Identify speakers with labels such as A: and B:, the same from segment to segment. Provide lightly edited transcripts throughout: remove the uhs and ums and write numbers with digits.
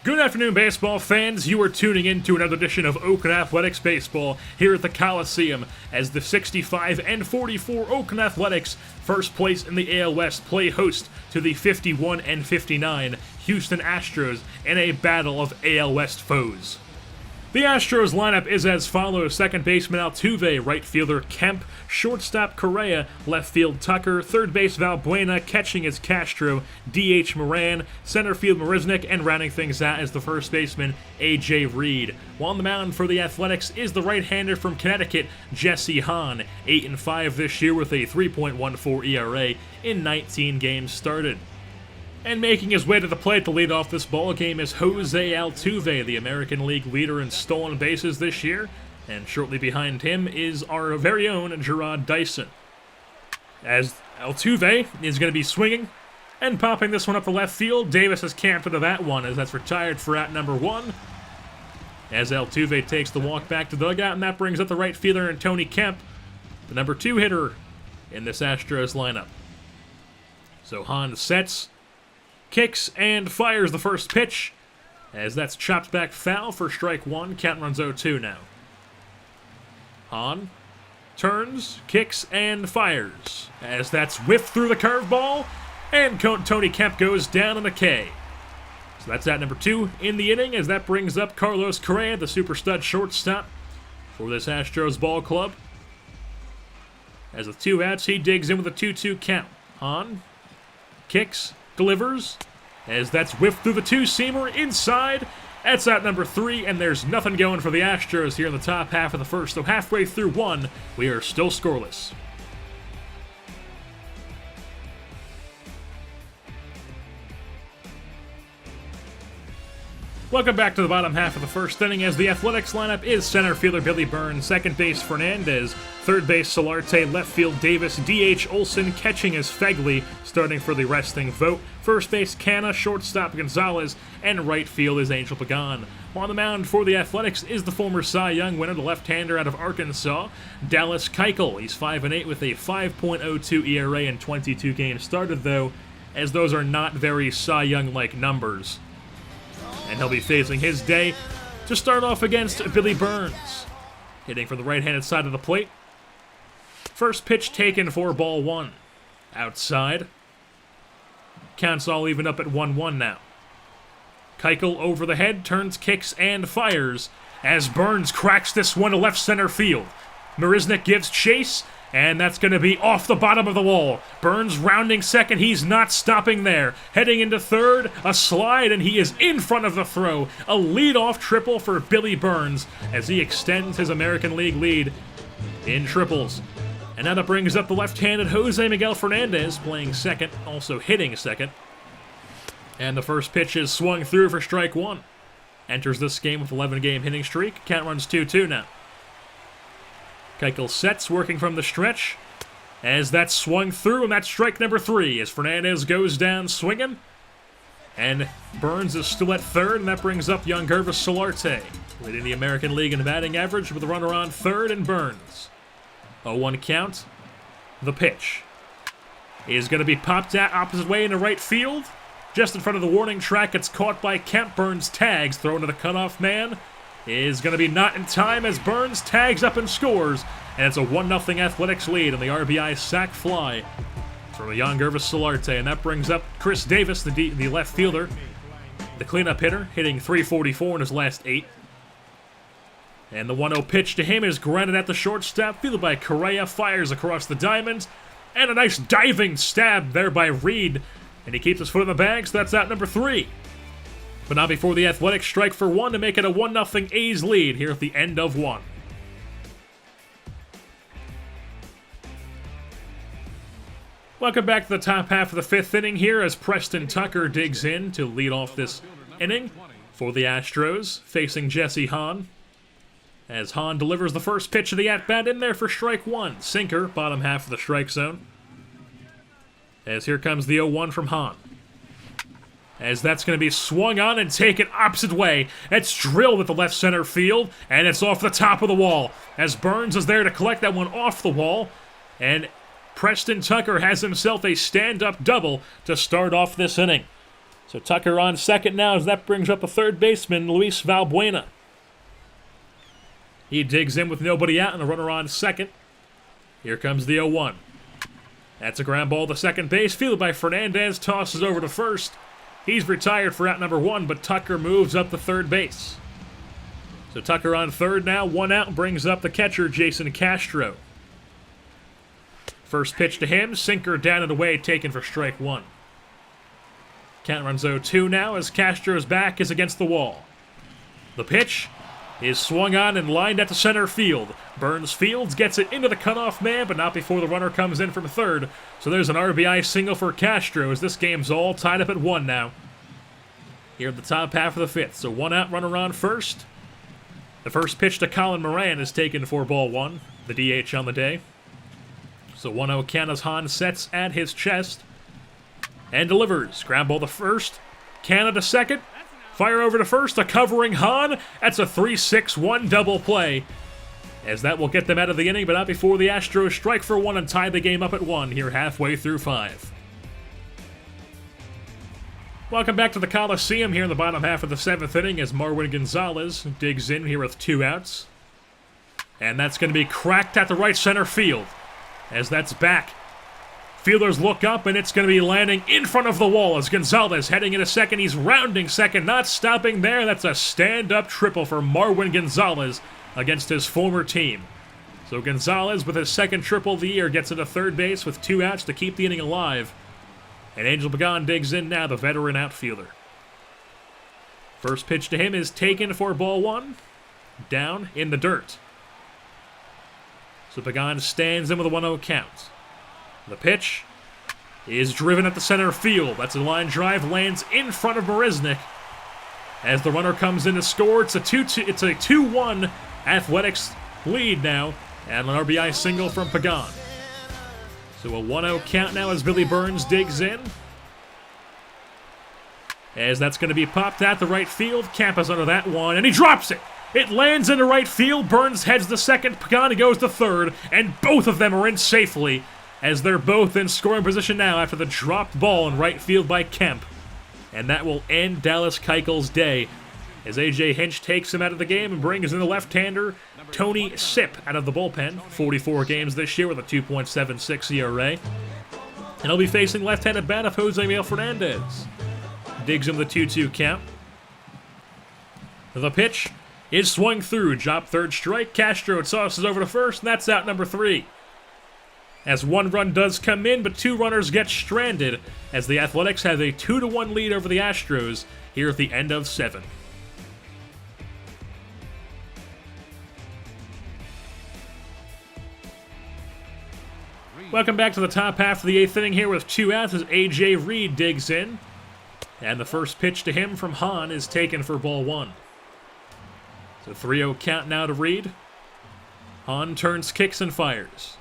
A: Good afternoon, baseball fans. You are tuning in to another edition of Oakland Athletics Baseball here at the Coliseum as the 65 and 44 Oakland Athletics, first place in the AL West, play host to the 51 and 59 Houston Astros in a battle of AL West foes. The Astros lineup is as follows: second baseman Altuve, right fielder Kemp, shortstop Correa, left field Tucker, third base Valbuena, catching is Castro, DH Moran, center field Marisnick, and rounding things out is the first baseman A.J. Reed. While on the mound for the Athletics is the right-hander from Connecticut, Jesse Hahn, 8-5 this year with a 3.14 ERA in 19 games started. And making his way to the plate to lead off this ball game is Jose Altuve, the American League leader in stolen bases this year, and shortly behind him is our very own Jarrod Dyson. As Altuve is going to be swinging and popping this one up the left field, Davis has camped into that one as that's retired for out number one. As Altuve takes the walk back to the dugout, and that brings up the right fielder and Tony Kemp, the number 2 hitter in this Astros lineup. So Hahn sets, kicks, and fires the first pitch, as that's chopped back foul for strike one. Count runs 0-2 now. Hahn turns, kicks, and fires, as that's whiffed through the curveball, and Tony Kemp goes down on a K. So that's at number 2 in the inning, as that brings up Carlos Correa, the super stud shortstop for this Astros ball club. As with 2 outs, he digs in with a 2-2 count. Hahn kicks, delivers, as that's whiffed through the 2-seamer inside. That's out number 3, and there's nothing going for the Astros here in the top half of the first. So halfway through one, we are still scoreless. Welcome back to the bottom half of the first inning as the Athletics lineup is center fielder Billy Burns, second base Fernandez, third base Solarte, left field Davis, DH Olsen, catching is Fegley, starting for the resting vote, first base Canna, shortstop Gonzalez, and right field is Angel Pagan. On the mound for the Athletics is the former Cy Young winner, the left-hander out of Arkansas, Dallas Keuchel. He's 5-8 with a 5.02 ERA in 22 games started, though, as those are not very Cy Young-like numbers. And he'll be facing his day to start off against Billy Burns, hitting from the right-handed side of the plate. First pitch taken for ball 1. Outside. Counts all even up at 1-1 now. Keuchel over the head, turns, kicks, and fires as Burns cracks this one to left center field. Marisnick gives chase, and that's going to be off the bottom of the wall. Burns rounding second. He's not stopping there. Heading into third, a slide, and he is in front of the throw. A leadoff triple for Billy Burns as he extends his American League lead in triples. And now that brings up the left-handed Jose Miguel Fernandez, playing second, also hitting second. And the first pitch is swung through for strike one. Enters this game with 11-game hitting streak. Count runs 2-2 now. Keuchel sets, working from the stretch, as that's swung through, and that's strike number 3 as Fernandez goes down swinging. And Burns is still at third, and that brings up young Gervis Solarte, leading the American League in batting average with a runner on third and Burns. 0-1 count. The pitch is going to be popped out opposite way into right field. Just in front of the warning track, it's caught by Kemp. Burns tags, thrown to the cutoff man. Is going to be not in time as Burns tags up and scores, and it's a 1-0 Athletics lead on the RBI sac fly from the young Gervis Solarte, and that brings up Chris Davis, the left fielder, the cleanup hitter, hitting .344 in his last 8. And the 1-0 pitch to him is grounded at the shortstop, fielded by Correa, fires across the diamond, and a nice diving stab there by Reed, and he keeps his foot in the bag, so that's out number 3. But not before the Athletics strike for 1 to make it a 1-0 A's lead here at the end of 1. Welcome back to the top half of the 5th inning here as Preston Tucker digs in to lead off this inning for the Astros, facing Jesse Hahn. As Hahn delivers the first pitch of the at-bat in there for strike 1. Sinker, bottom half of the strike zone. As here comes the 0-1 from Hahn. As that's going to be swung on and taken opposite way. It's drilled at the left center field, and it's off the top of the wall. As Burns is there to collect that one off the wall, and Preston Tucker has himself a stand-up double to start off this inning. So Tucker on second now as that brings up the third baseman, Luis Valbuena. He digs in with nobody out and a runner on second. Here comes the 0-1. That's a ground ball to second base, fielded by Fernandez, tosses over to first. He's retired for out number 1, but Tucker moves up to third base. So Tucker on third now, 1 out, brings up the catcher, Jason Castro. First pitch to him, sinker down and away, taken for strike 1. Count runs 0-2 now as Castro's back is against the wall. The pitch is swung on and lined at the center field. Burns fields, gets it into the cutoff man, but not before the runner comes in from third. So there's an RBI single for Castro as this game's all tied up at 1 now. Here at the top half of the 5th. So 1 out, runner on first. The first pitch to Colin Moran is taken for ball 1, the DH on the day. So 1-0 count as Hahn sets at his chest and delivers. Ground ball to first, Canada second, fire over to first, a covering Hahn. That's a 3-6-1 double play, as that will get them out of the inning, but not before the Astros strike for 1 and tie the game up at 1 here halfway through 5. Welcome back to the Coliseum here in the bottom half of the 7th inning as Marwin Gonzalez digs in here with 2 outs. And that's going to be cracked at the right center field, as that's back. Fielders look up, and it's going to be landing in front of the wall as Gonzalez heading into second. He's rounding second, not stopping there. That's a stand-up triple for Marwin Gonzalez against his former team. So Gonzalez, with his second triple of the year, gets into third base with 2 outs to keep the inning alive. And Angel Pagan digs in now, the veteran outfielder. First pitch to him is taken for ball 1, down in the dirt. So Pagan stands in with a 1-0 count. The pitch is driven at the center field. That's a line drive, lands in front of Marisnik. As the runner comes in to score, it's a 2-1 Athletics lead now, and an RBI single from Pagan. So a 1-0 count now as Billy Burns digs in. As that's going to be popped at the right field. Campa's under that one, and he drops it. It lands into right field. Burns heads to second. Pagan goes to third, and both of them are in safely, as they're both in scoring position now after the dropped ball in right field by Kemp. And that will end Dallas Keuchel's day, as A.J. Hinch takes him out of the game and brings in the left-hander Tony Sipp out of the bullpen. 44 games this year with a 2.76 ERA. And he'll be facing left-handed bat of Jose Miguel Fernandez. Digs him the 2-2 count. The pitch is swung through. Drop third strike. Castro tosses over to first, and that's out number 3. As 1 run does come in, but 2 runners get stranded, as the Athletics have a 2-1 lead over the Astros here at the end of 7. Welcome back to the top half of the 8th inning here with 2 outs as A.J. Reed digs in. And the first pitch to him from Hahn is taken for ball 1. So 3-0 count now to Reed. Hahn turns, kicks, and fires.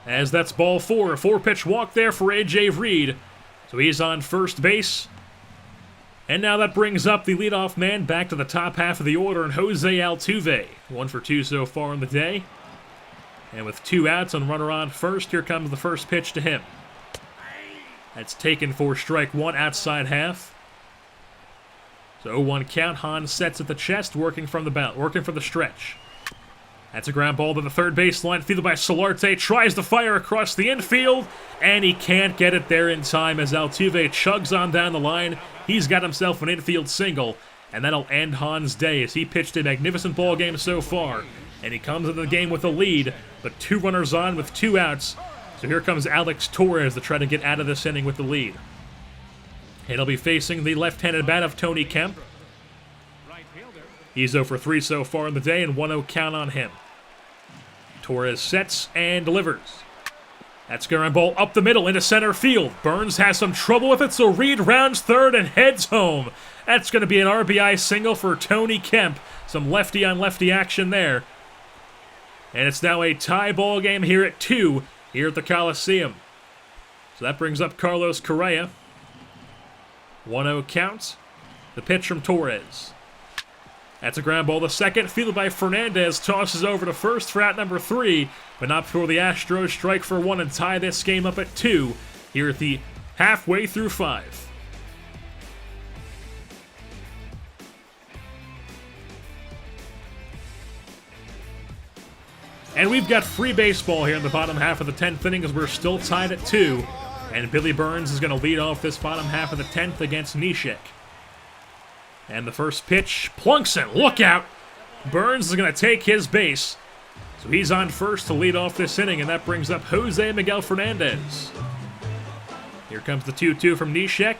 A: As that's ball 4, a 4-pitch walk there for A.J. Reed. So he's on first base. And now that brings up the leadoff man back to the top half of the order, and Jose Altuve. 1 for 2 so far in the day. And with 2 outs and runner on first, here comes the first pitch to him. That's taken for strike 1 outside half. So 0-1 count. Hahn sets at the chest, working from the belt, working for the stretch. That's a ground ball to the third baseline, fielded by Solarte. Tries to fire across the infield, and he can't get it there in time as Altuve chugs on down the line. He's got himself an infield single, and that'll end Hahn's day as he pitched a magnificent ball game so far. And he comes into the game with a lead, but 2 runners on with 2 outs. So here comes Alex Torres to try to get out of this inning with the lead. And he'll be facing the left-handed bat of Tony Kemp. He's 0 for 3 so far in the day, and 1-0 count on him. Torres sets and delivers. That's ground ball up the middle into center field. Burns has some trouble with it, so Reed rounds third and heads home. That's going to be an RBI single for Tony Kemp. Some lefty-on-lefty action there. And it's now a tie ball game here at 2 here at the Coliseum. So that brings up Carlos Correa. 1-0 count. The pitch from Torres. That's a ground ball to second, fielded by Fernandez, tosses over to first for out number 3, but not before the Astros strike for 1 and tie this game up at 2 here at the halfway through 5. And we've got free baseball here in the bottom half of the 10th inning as we're still tied at 2. And Billy Burns is going to lead off this bottom half of the 10th against Neshek. And the first pitch, plunks it, look out! Burns is going to take his base. So he's on first to lead off this inning, and that brings up Jose Miguel Fernandez. Here comes the 2-2 from Neshek,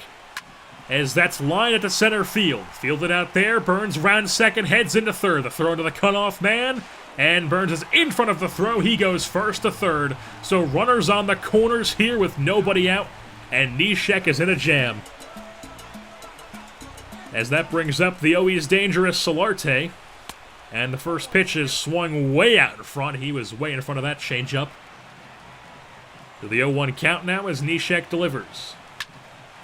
A: as that's lined at the center field. Fielded out there, Burns round second, heads into third. The throw to the cutoff man, and Burns is in front of the throw. He goes first to third. So runners on the corners here with nobody out, and Neshek is in a jam. As that brings up the always dangerous Solarte. And the first pitch is swung way out in front. He was way in front of that changeup. To the 0-1 count now as Neshek delivers.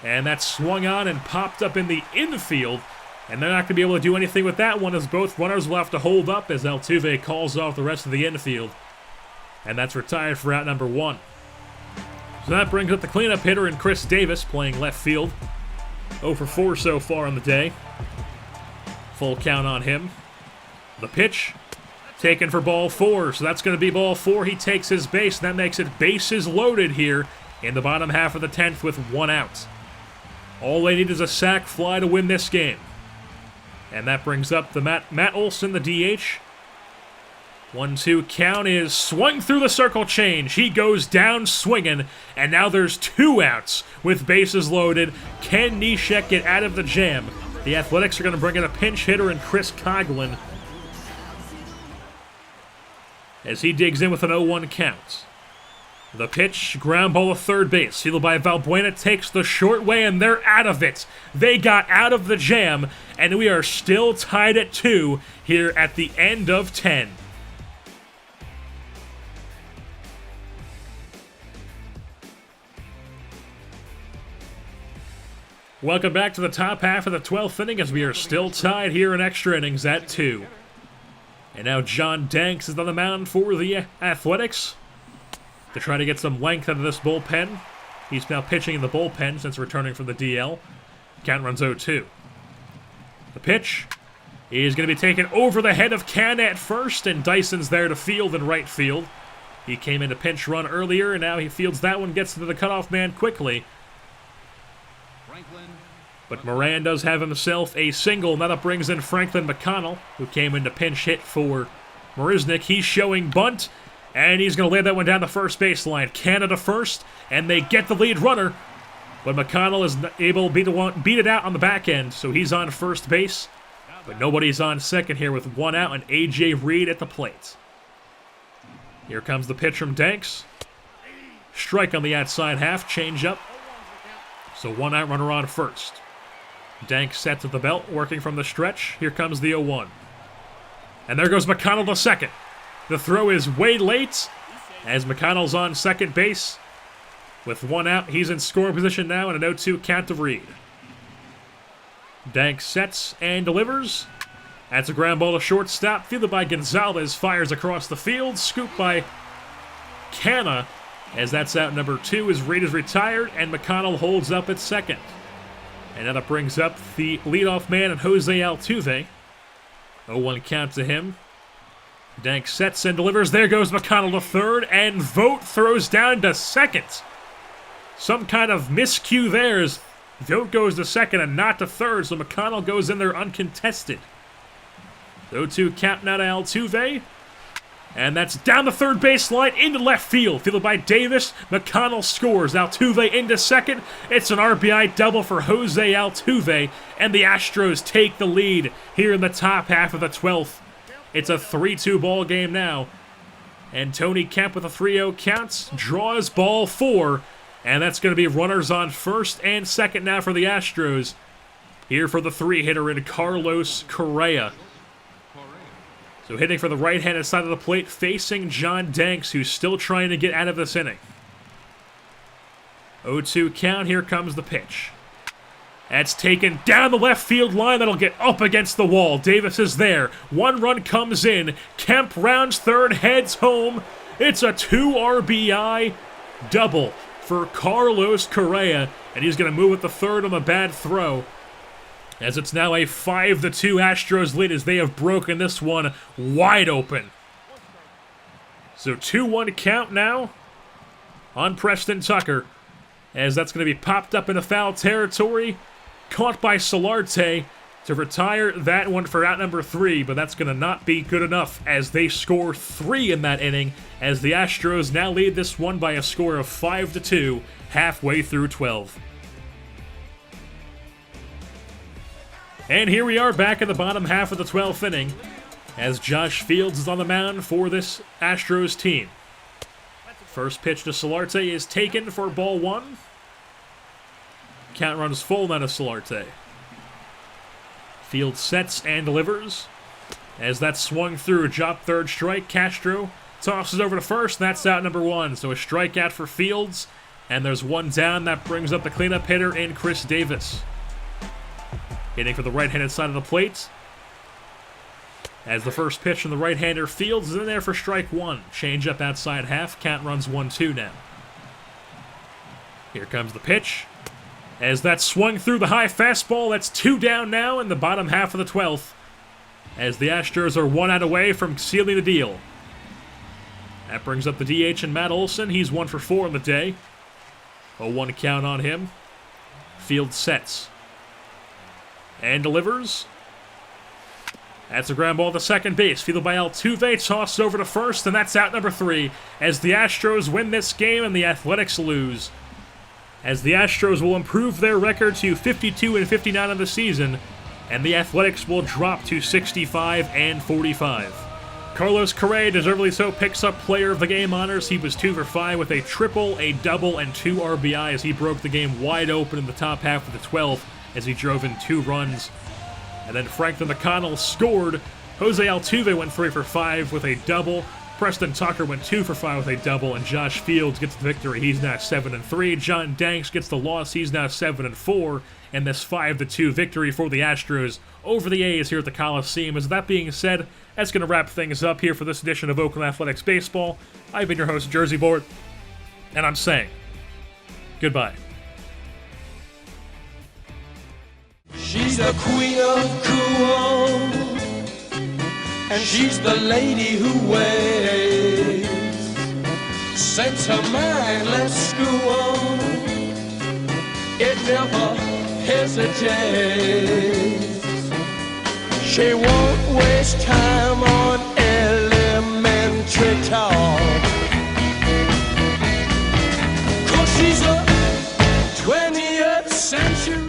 A: And that's swung on and popped up in the infield. And they're not going to be able to do anything with that one as both runners will have to hold up as Altuve calls off the rest of the infield. And that's retired for out number 1. So that brings up the cleanup hitter in Chris Davis playing left field. 0 for 4 so far on the day. Full count on him. The pitch, taken for ball 4, so that's going to be ball 4. He takes his base, and that makes it bases loaded here in the bottom half of the 10th with 1 out. All they need is a sac fly to win this game. And that brings up the Matt Olson, the DH. 1-2 count is swung through the circle change. He goes down swinging, and now there's 2 outs with bases loaded. Can Neshek get out of the jam? The Athletics are going to bring in a pinch hitter in Chris Coughlin as he digs in with an 0-1 count. The pitch, ground ball to third base. Fielded by Valbuena, takes the short way, and they're out of it. They got out of the jam, and we are still tied at 2 here at the end of 10. Welcome back to the top half of the 12th inning as we are still tied here in extra innings at 2. And now John Danks is on the mound for the Athletics to try to get some length out of this bullpen. He's now pitching in the bullpen since returning from the DL. Count runs 0-2. The pitch is going to be taken over the head of Canna at first, and Dyson's there to field in right field. He came in to pinch run earlier, and now he fields that one, gets to the cutoff man quickly. But Moran does have himself a single, and that brings in Franklin McConnell, who came in to pinch hit for Marisnik. He's showing bunt, and he's going to lay that one down the first baseline. Canada first, and they get the lead runner. But McConnell is able to beat it out on the back end, so he's on first base. But nobody's on second here with 1 out, and A.J. Reed at the plate. Here comes the pitch from Danks. Strike on the outside half, change up. So 1 out, runner on first. Dank sets at the belt, working from the stretch. Here comes the 0-1. And there goes McConnell to second. The throw is way late as McConnell's on second base. With 1 out, he's in scoring position now and an 0-2 count to Reed. Dank sets and delivers. That's a ground ball to shortstop. Fielded by Gonzalez, fires across the field. Scooped by Canna. As that's out number 2 as Reed is retired and McConnell holds up at second. And that brings up the leadoff man and Jose Altuve. 0-1 count to him. Dank sets and delivers. There goes McConnell to third, and Vogt throws down to second. Some kind of miscue there as Vogt goes to second and not to third, so McConnell goes in there uncontested. 0-2 count now to Altuve. And that's down the third baseline into left field. Fielded by Davis. McConnell scores. Altuve into second. It's an RBI double for Jose Altuve. And the Astros take the lead here in the top half of the 12th. It's a 3-2 ball game now. And Tony Kemp with a 3-0 count draws ball 4. And that's going to be runners on first and second now for the Astros. Here for the 3-hitter in Carlos Correa. So hitting for the right-handed side of the plate, facing John Danks, who's still trying to get out of this inning. 0-2 count, here comes the pitch. That's taken down the left field line, that'll get up against the wall. Davis is there, 1 run comes in, Kemp rounds third, heads home. It's a 2 RBI double for Carlos Correa, and he's going to move with the third on a bad throw. As it's now a 5-2 Astros lead as they have broken this one wide open. So 2-1 count now on Preston Tucker, as that's going to be popped up into foul territory. Caught by Solarte to retire that one for out number 3, but that's going to not be good enough as they score 3 in that inning, as the Astros now lead this one by a score of 5-2 halfway through 12. And here we are back in the bottom half of the 12th inning, as Josh Fields is on the mound for this Astros team. First pitch to Solarte is taken for ball 1. Count runs full now to Solarte. Fields sets and delivers. As that's swung through, drop third strike. Castro tosses over to first, and that's out number 1. So a strikeout for Fields, and there's one down. That brings up the cleanup hitter in Chris Davis. Hitting for the right-handed side of the plate. As the first pitch from the right-hander, Fields is in there for strike 1. Change up outside half. Count runs 1-2 now. Here comes the pitch. As that swung through the high fastball, that's 2 down now in the bottom half of the 12th. As the Astros are 1 out away from sealing the deal. That brings up the DH and Matt Olson. He's 1 for 4 on the day. 0-1 count on him. Fields sets. And delivers. That's a ground ball to second base. Fielded by Altuve, tossed over to first, and that's out number 3. As the Astros win this game and the Athletics lose. As the Astros will improve their record to 52-59 on the season, and the Athletics will drop to 65-45. Carlos Correa, deservedly so, picks up Player of the Game honors. He was 2 for 5 with a triple, a double, and 2 RBI as he broke the game wide open in the top half of the 12th as he drove in 2 runs. And then Franklin McConnell scored. Jose Altuve went 3 for 5 with a double. Preston Tucker went 2 for 5 with a double, and Josh Fields gets the victory. He's now 7-3. John Danks gets the loss. He's now 7-4. And this 5-2 victory for the Astros over the A's here at the Coliseum. As that being said, that's going to wrap things up here for this edition of Oakland Athletics Baseball. I've been your host, Jersey Board, and I'm saying goodbye.
B: She's the queen of cool, and she's the lady who waits. Sets her mind, let's school. It never hesitates. She won't waste time on elementary talk, 'cause she's a 20th century